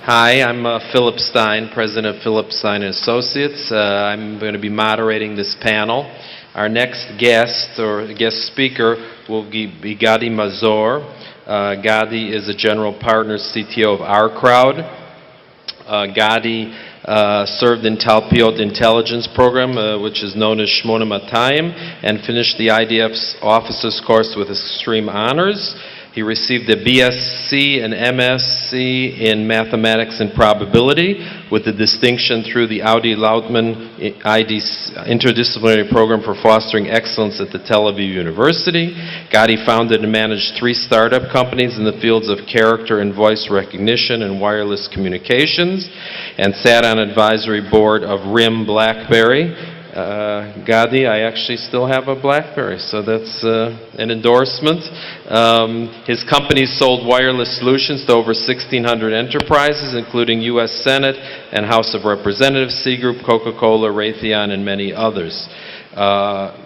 Hi, I'm Philip Stein, President of Philip Stein & Associates. I'm going to be moderating this panel. Our next guest, or guest speaker, will be Gadi Mazor. Gadi is a general partner CTO of OurCrowd. Gadi served in Talpiot Intelligence Program, which is known as Shmona Matayim, and finished the IDF's officers course with extreme honors. He received a BSc and MSc in Mathematics and Probability with the distinction through the Audi Lautman Interdisciplinary Program for Fostering Excellence at the Tel Aviv University. Gadi founded and managed 3 startup companies in the fields of character and voice recognition and wireless communications, and sat on advisory board of RIM BlackBerry. Gadi, I actually still have a BlackBerry, so that's an endorsement. His company sold wireless solutions to over 1,600 enterprises, including U.S. Senate and House of Representatives, Citigroup, Coca-Cola, Raytheon, and many others.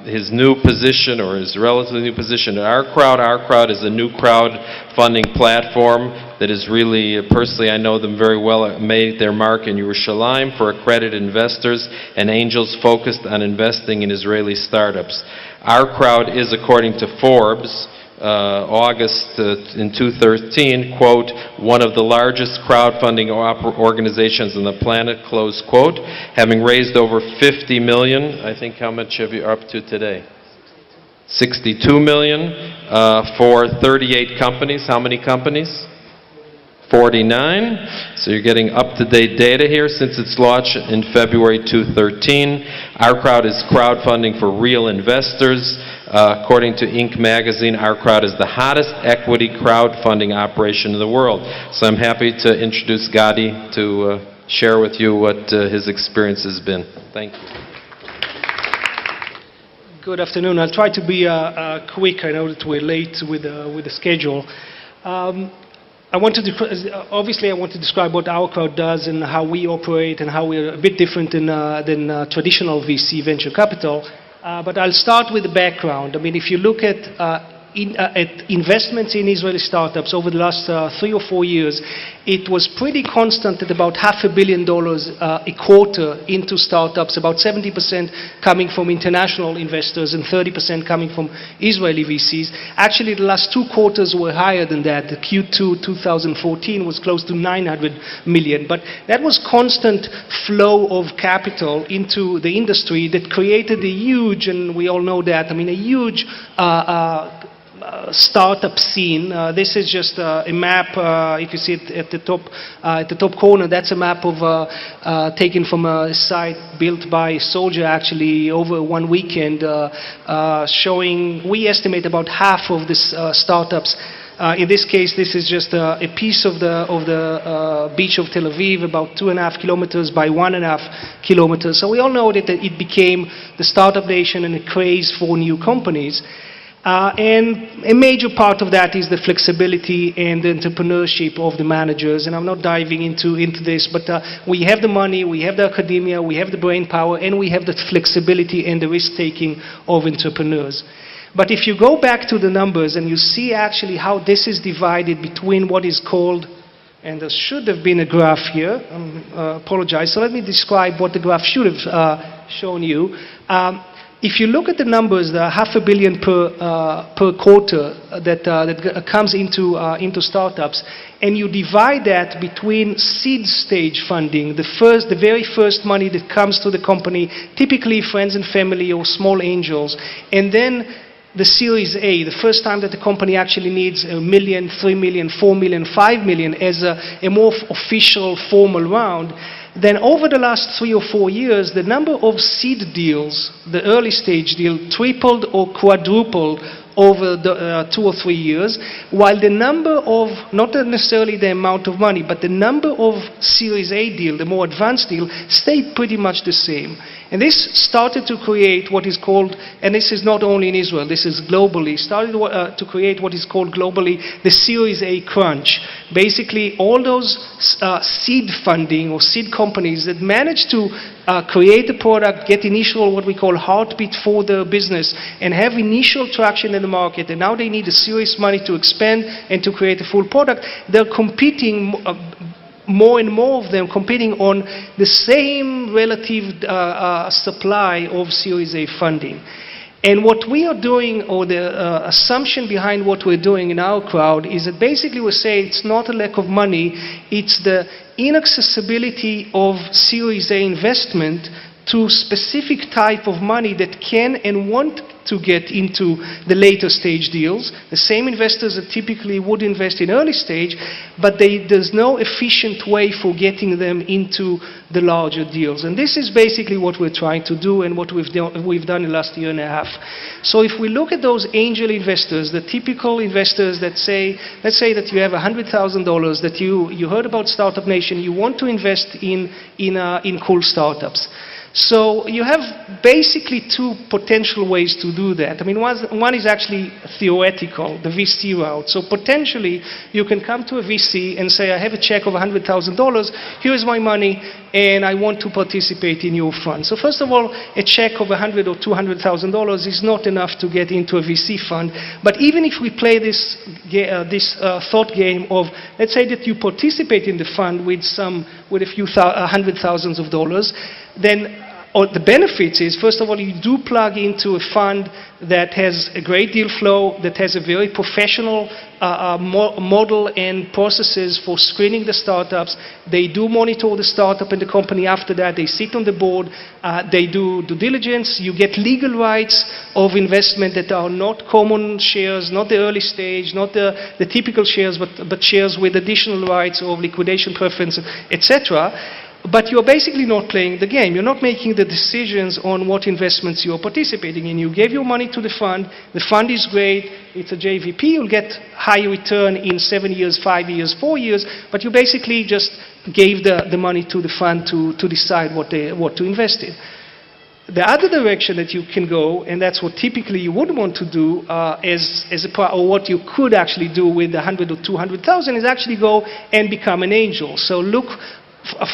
His new position, or his relatively new position at OurCrowd is a new crowdfunding platform that is really, personally I know them very well, made their mark in Yerushalayim for accredited investors and angels focused on investing in Israeli startups. OurCrowd is, according to Forbes, August in 2013, quote, one of the largest crowdfunding organizations on the planet, close quote, having raised over 50 million. I think how much have you up to today? 62 million for 38 companies. How many companies? 49. So you're getting up-to-date data here since its launch in February 2013. OurCrowd is crowdfunding for real investors. According to Inc. magazine, OurCrowd is the hottest equity crowdfunding operation in the world. So I'm happy to introduce Gadi to share with you what his experience has been. Thank you. Good afternoon. I'll try to be quick. I know that we're late with the schedule. I want to describe what OurCrowd does and how we operate and how we're a bit different than traditional VC venture capital. But I'll start with the background. I mean, if you look at investments in Israeli startups over the last 3 or 4 years, it was pretty constant at about $500 million a quarter into startups, about 70% coming from international investors and 30% coming from Israeli VCs. Actually, the last 2 quarters were higher than that. The Q2 2014 was close to 900 million. But that was constant flow of capital into the industry that created a huge, and we all know that, I mean, a huge startup scene. This is just a map. If you see it at the top corner, that's a map of taken from a site built by a soldier actually over one weekend, showing we estimate about half of this startups. In this case, this is just a piece of the beach of Tel Aviv, about 2.5 kilometers by 1.5 kilometers. So we all know that it became the startup nation and a craze for new companies. And a major part of that is the flexibility and the entrepreneurship of the managers. And I'm not diving into this, but we have the money, we have the academia, we have the brain power, and we have the flexibility and the risk-taking of entrepreneurs. But if you go back to the numbers and you see actually how this is divided between what is called, and there should have been a graph here, apologize, so let me describe what the graph should have shown you. If you look at the numbers, the $500 million per quarter that comes into startups, and you divide that between seed stage funding, the very first money that comes to the company, typically friends and family or small angels, and then the Series A, the first time that the company actually needs $1 million, $3 million, $4 million, $5 million as a more official, formal round, then over the last 3 or 4 years, the number of seed deals, the early stage deal, tripled or quadrupled over the 2 or 3 years, while the number of, not necessarily the amount of money, but the number of Series A deal, the more advanced deal, stayed pretty much the same. And this started to create what is called, and this is not only in Israel, this is globally, started to create what is called globally the Series A crunch. Basically, all those seed funding or seed companies that managed to create a product, get initial, what we call heartbeat for their business, and have initial traction in the market, and now they need the serious money to expand and to create a full product, they're competing more and more of them competing on the same relative supply of Series A funding. And what we are doing, or the assumption behind what we're doing in OurCrowd, is that basically we say it's not a lack of money, it's the inaccessibility of Series A investment to specific type of money that can and want to get into the later stage deals. The same investors that typically would invest in early stage, but there's no efficient way for getting them into the larger deals. And this is basically what we're trying to do and what we've done in the last year and a half. So if we look at those angel investors, the typical investors that say, let's say that you have $100,000 that you heard about Startup Nation, you want to invest in cool startups. So you have basically two potential ways to do that. I mean, one is actually theoretical, the VC route. So potentially you can come to a VC and say, I have a check of $100,000, here's my money, and I want to participate in your fund. So first of all, a check of $100,000 or $200,000 is not enough to get into a VC fund. But even if we play this thought game of, let's say that you participate in the fund with a few hundred thousands of dollars, then the benefits is, first of all, you do plug into a fund that has a great deal flow, that has a very professional model and processes for screening the startups. They do monitor the startup and the company after that. They sit on the board. They do due diligence. You get legal rights of investment that are not common shares, not the early stage, not the typical shares, but shares with additional rights of liquidation preference, etc. But you're basically not playing the game. You're not making the decisions on what investments you're participating in. You gave your money to the fund is great, it's a JVP, you'll get high return in 7 years, 5 years, 4 years, but you basically just gave the money to the fund to decide what to invest in. The other direction that you can go, and that's what typically you would want to do, or what you could actually do with the 100 or 200,000, is actually go and become an angel. So look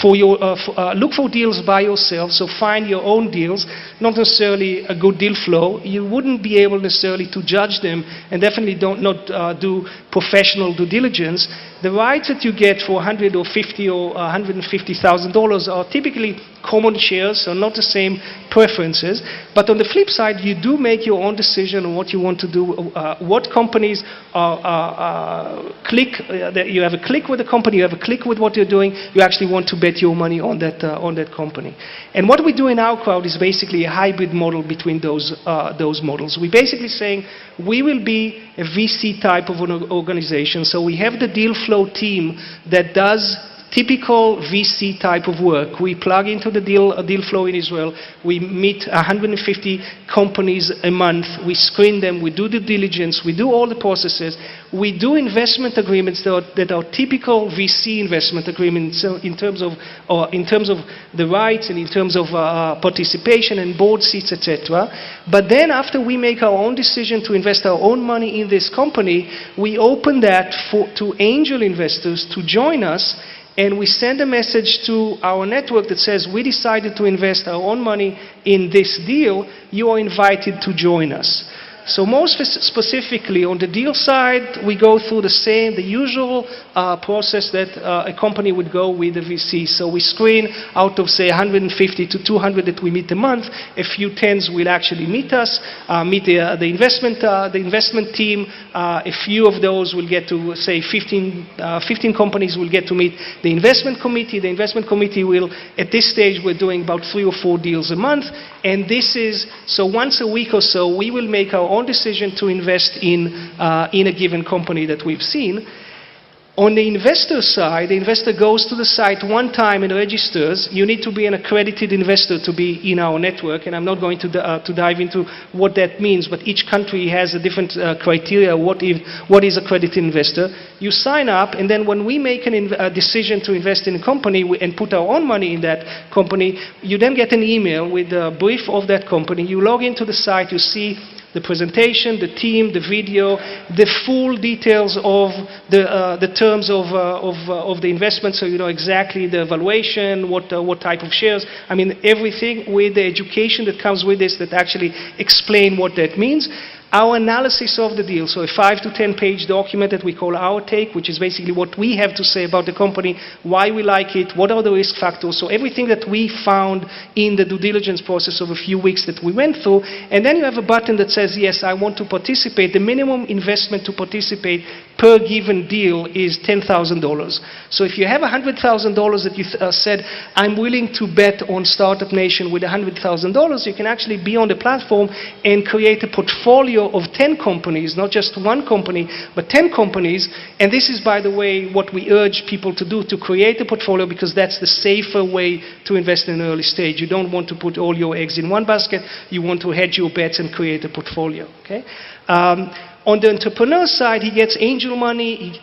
for deals by yourself, so find your own deals, not necessarily a good deal flow. You wouldn't be able necessarily to judge them, and definitely not do professional due diligence. The rights that you get for $100 or $50 or $150,000 are typically common shares, so not the same preferences. But on the flip side, you do make your own decision on what you want to do, what companies click. You have a click with the company, you have a click with what you're doing, you actually want to bet your money on that company. And what we do in OurCrowd is basically a hybrid model between those models. We're basically saying we will be a VC type of an organization, so we have the deal flow team that does typical VC type of work. We plug into the deal flow in Israel. We meet 150 companies a month. We screen them. We do the diligence. We do all the processes. We do investment agreements that are typical VC investment agreements in terms of the rights and in terms of participation and board seats, etc. But then after we make our own decision to invest our own money in this company, we open that to angel investors to join us. And we send a message to our network that says, we decided to invest our own money in this deal, you are invited to join us. So most specifically, on the deal side, we go through the usual process that a company would go with a VC. So we screen out of, say, 150 to 200 that we meet a month. A few tens will actually meet us, meet the investment team. A few of those will get to, say, 15 companies will get to meet the investment committee. The investment committee will, at this stage, we're doing about 3 or 4 deals a month. And this is, so once a week or so, we will make our own decision to invest in a given company that we've seen. On the investor side, the investor goes to the site one time and registers. You need to be an accredited investor to be in our network, and I'm not going to dive into what that means, but each country has a different criteria. What is accredited investor? You sign up, and then when we make a decision to invest in a company and put our own money in that company, you then get an email with a brief of that company. You log into the site, you see the presentation, the team, the video, the full details of the terms of the investment, so you know exactly the valuation, what type of shares. I mean, everything with the education that comes with this that actually explain what that means. our analysis of the deal, so a 5 to 10 page document that we call Our Take, which is basically what we have to say about the company, why we like it, what are the risk factors, so everything that we found in the due diligence process of a few weeks that we went through, and then you have a button that says, yes, I want to participate. The minimum investment to participate per given deal is $10,000. So if you have $100,000 that you said, I'm willing to bet on Startup Nation with $100,000, you can actually be on the platform and create a portfolio of 10 companies, not just one company, but 10 companies. And this is, by the way, what we urge people to do, to create a portfolio, because that's the safer way to invest in an early stage. You don't want to put all your eggs in one basket. You want to hedge your bets and create a portfolio. Okay? On the entrepreneur side, he gets angel money.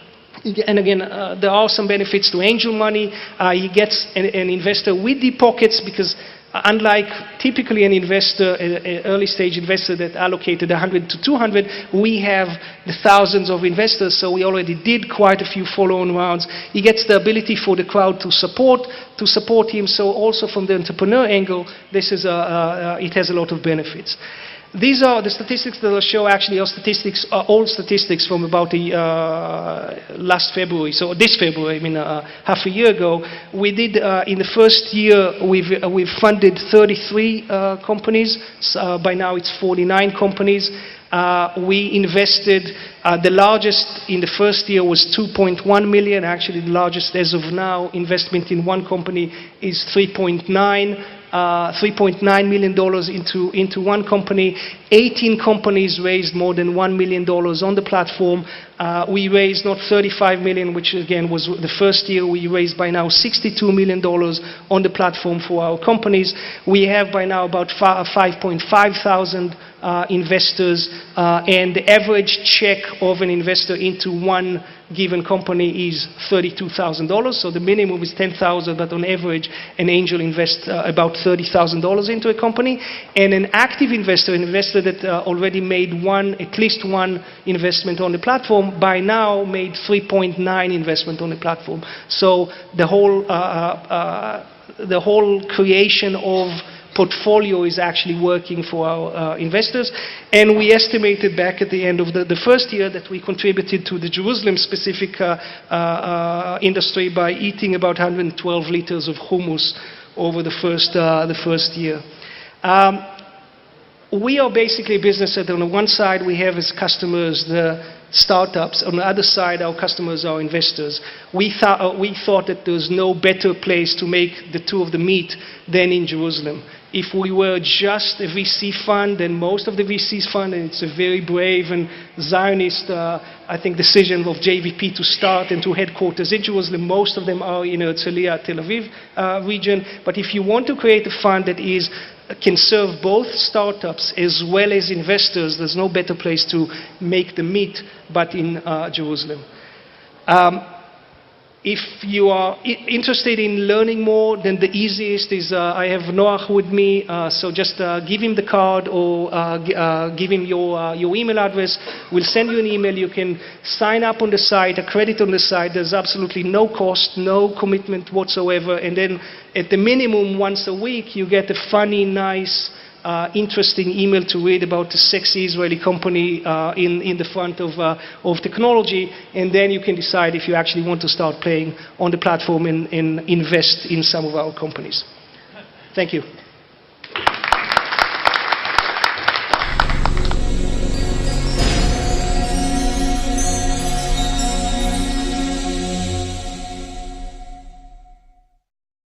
And again, there are some benefits to angel money. He gets an investor with deep pockets, because unlike typically an investor, an early stage investor that allocated 100 to 200, we have the thousands of investors, so we already did quite a few follow-on rounds. He gets the ability for the crowd to support him, so also from the entrepreneur angle, this is it has a lot of benefits. These are the statistics that I'll show. Actually, are all statistics from about the last February. So this February, I mean, half a year ago, we did in the first year we've funded 33 companies. By now it's 49 companies. We invested, the largest in the first year was 2.1 million. Actually, the largest as of now investment in one company is $3.9 million into one company. 18 companies raised more than $1 million on the platform. We raised not 35 million, which again was the first year. We raised by now $62 million on the platform for our companies. We have by now about 5.5 thousand investors, and the average check of an investor into one given company is $32,000. So the minimum is $10,000, but on average, an angel invests about $30,000 into a company. And an active investor, an investor that already made at least one investment on the platform, by now made 3.9 investment on the platform. So the whole creation of portfolio is actually working for our investors. And we estimated back at the end of the first year that we contributed to the Jerusalem-specific industry by eating about 112 liters of hummus over the first year. We are basically a business that on the one side we have as customers the startups, on the other side our customers are investors. We thought that there's no better place to make the two of them meet than in Jerusalem. If we were just a VC fund, then most of the VCs fund, and it's a very brave and Zionist, I think, decision of JVP to start and to headquarters in Jerusalem. Most of them are in Herzliya, Tel Aviv region. But if you want to create a fund that can serve both startups as well as investors, there's no better place to make them meet but in Jerusalem. If you are interested in learning more, then the easiest is I have Noach with me, so just give him the card or give him your email address. We'll send you an email. You can sign up on the site, accredit on the site. There's absolutely no cost, no commitment whatsoever. And then at the minimum, once a week, you get a funny, nice, interesting email to read about the sexy Israeli company in the front of technology, and then you can decide if you actually want to start playing on the platform and invest in some of our companies. Thank you.